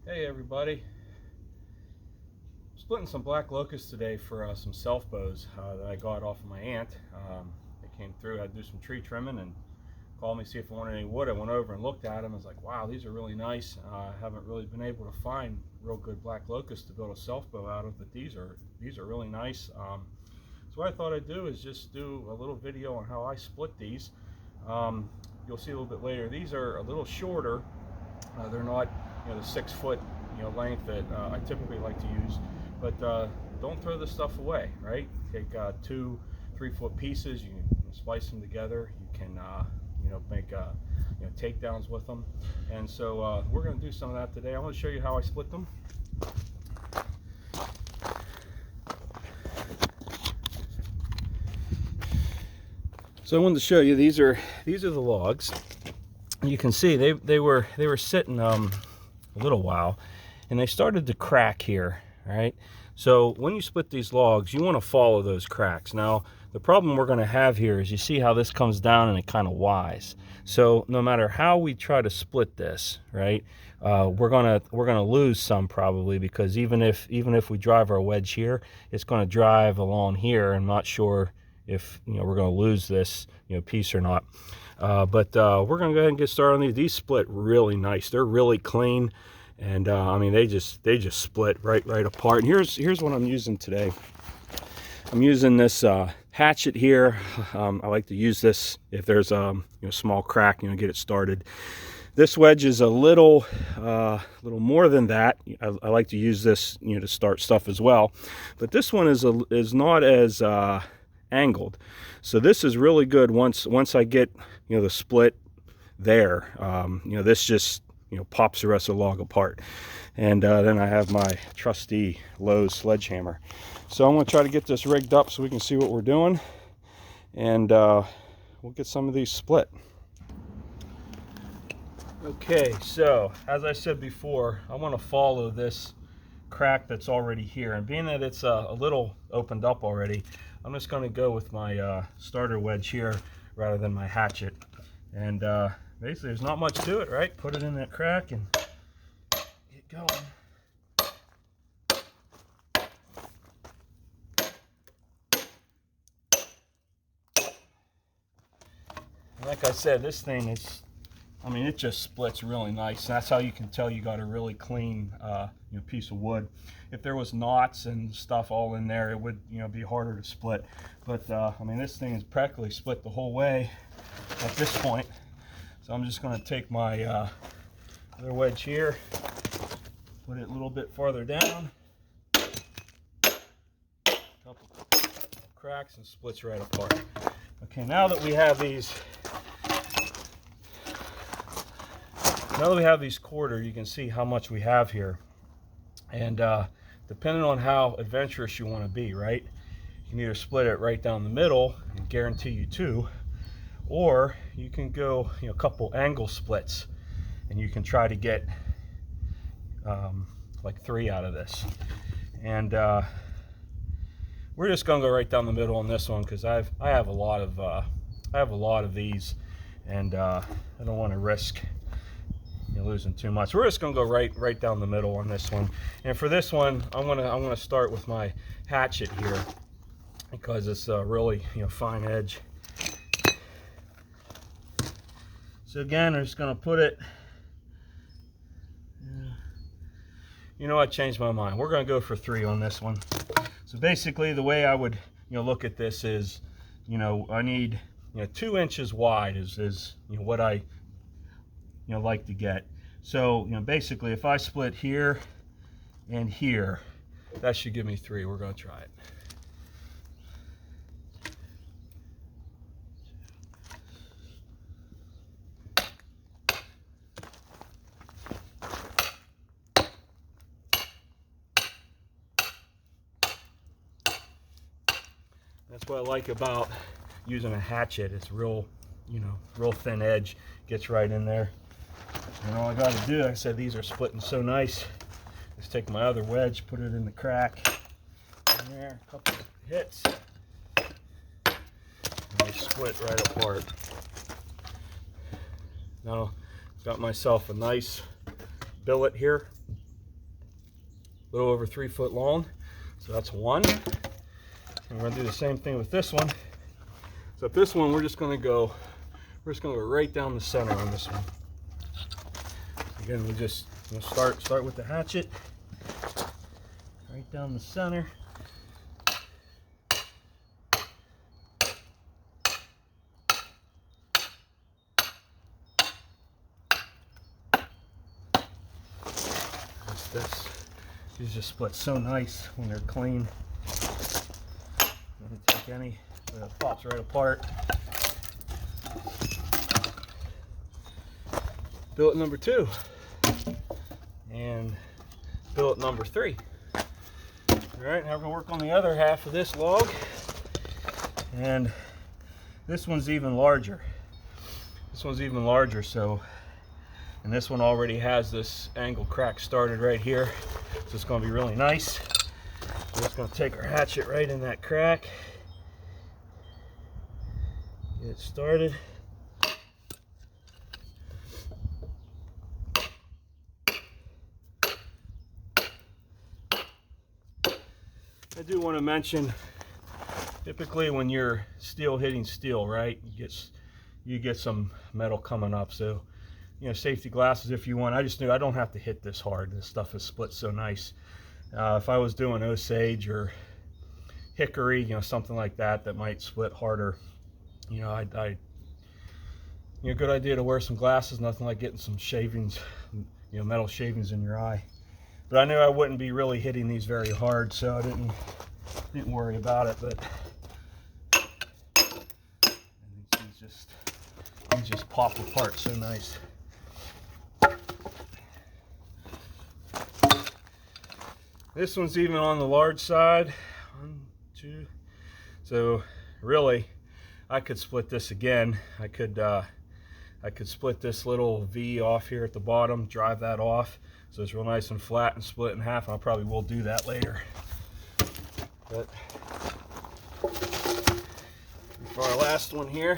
Hey everybody, splitting some black locust today for some selfbows that I got off of my aunt. They came through, I had to do some tree trimming and called me to see if I wanted any wood. I went over and looked at them. I was like, wow, these are really nice. I haven't really been able to find real good black locust to build a selfbow out of, but these are really nice. So what I thought I'd do is just do a little video on how I split these. You'll see a little bit later. These are a little shorter. They're not, the 6 foot, length that I typically like to use. But don't throw this stuff away, right? Take 2 3-foot pieces. You can splice them together. You can, make takedowns with them. And so we're going to do some of that today. I want to show you how I split them. So I wanted to show you, these are the logs. You can see they were sitting a little while, and they started to crack here, right? So when you split these logs, you want to follow those cracks. Now the problem we're going to have here is, you see how this comes down and it kind of Ys. So no matter how we try to split this, right, we're gonna lose some probably, because even if we drive our wedge here, it's going to drive along here. I'm not sure if we're going to lose this piece or not. But we're going to go ahead and get started on these. These split really nice. They're really clean, and I mean they just split right apart. And here's what I'm using today. I'm using this hatchet here. I like to use this if there's a small crack, get it started. This wedge is a little more than that. I like to use this to start stuff as well, but this one is not as angled. So this is really good once I get the split there. This just pops the rest of the log apart. And then I have my trusty Lowe's sledgehammer. So I'm going to try to get this rigged up so we can see what we're doing, and we'll get some of these split. Okay, so as I said before, I want to follow this crack that's already here, and being that it's a little opened up already, I'm just going to go with my starter wedge here rather than my hatchet. And basically there's not much to it, right? Put it in that crack and get going. Like I said, this thing is, it just splits really nice. That's how you can tell you got a really clean piece of wood. If there was knots and stuff all in there, it would be harder to split. But this thing is practically split the whole way at this point. So I'm just going to take my other wedge here, put it a little bit farther down, couple cracks, and splits right apart. Okay, now that we have these quarter, you can see how much we have here. And depending on how adventurous you want to be, right, you can either split it right down the middle and guarantee you 2, or you can go a couple angle splits, and you can try to get like 3 out of this. And we're just gonna go right down the middle on this one, because I have a lot of these, and I don't want to risk losing too much. We're just gonna go right down the middle on this one. And for this one, I'm gonna start with my hatchet here, because it's a really fine edge. So again, I'm just gonna put it. I changed my mind. We're gonna go for 3 on this one. So basically, the way I would look at this is, I need 2 inches wide is what I like to get. So basically, if I split here and here, that should give me 3. We're going to try it. That's what I like about using a hatchet. It's real thin edge, gets right in there. And all I got to do, like I said, these are splitting so nice. Just take my other wedge, put it in the crack. In there, a couple of hits, and they split right apart. Now, I've got myself a nice billet here. a little over 3 foot long. So that's one. And we're gonna do the same thing with this one. So with this one, we're just gonna go right down the center on this one. Again, we'll start with the hatchet, right down the center. These just split so nice when they're clean. Don't take any, but it pops right apart. Billet number 2 and billet number 3. All right, now we're gonna work on the other half of this log, and this one's even larger. So, and this one already has this angle crack started right here, so it's going to be really nice. We're just going to take our hatchet right in that crack, get it started. I do want to mention, typically when you're steel hitting steel, right, you get some metal coming up, so safety glasses if you want. I just knew I don't have to hit this hard. This stuff is split so nice. If I was doing Osage or hickory, something like that might split harder, good idea to wear some glasses. Nothing like getting some shavings, metal shavings in your eye. But I knew I wouldn't be really hitting these very hard, so I didn't worry about it. But these just pop apart so nice. This one's even on the large side. 1, 2. So really, I could split this again. I could split this little V off here at the bottom, drive that off, so it's real nice and flat, and split in half. And I probably will do that later. But for our last one here,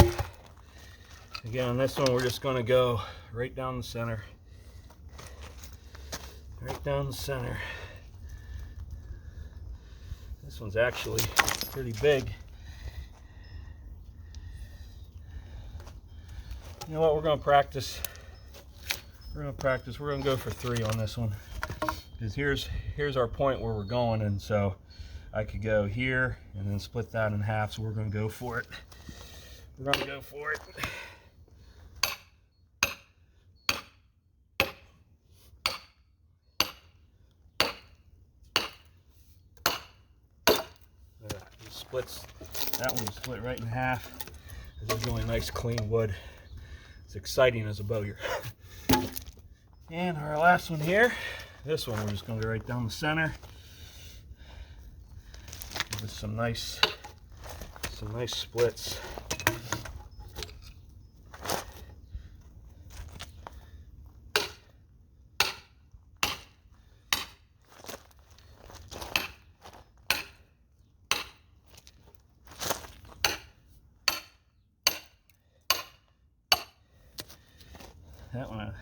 again on this one, we're just going to go right down the center. Right down the center. This one's actually pretty big. You know what, we're going to practice. We're going to go for 3 on this one. Because here's our point where we're going, and so I could go here and then split that in half, so we're going to go for it. We're going to go for it. That one split right in half. This is really nice clean wood. It's exciting as a bowyer. And our last one here, this one we're just going to go right down the center with some nice splits. That one,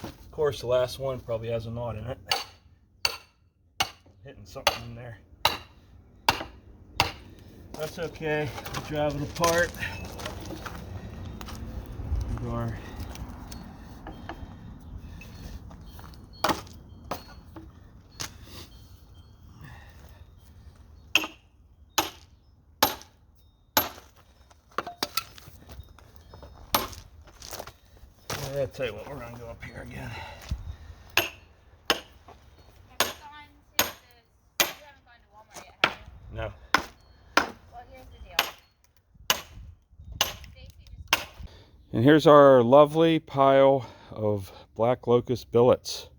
of course, the last one probably has a knot in it. Hitting something in there. That's okay. We'll drive it apart. I'll tell you what, we're going to go up here again. You haven't gone to Walmart yet, have you? No. Well, here's the deal. And here's our lovely pile of black locust billets.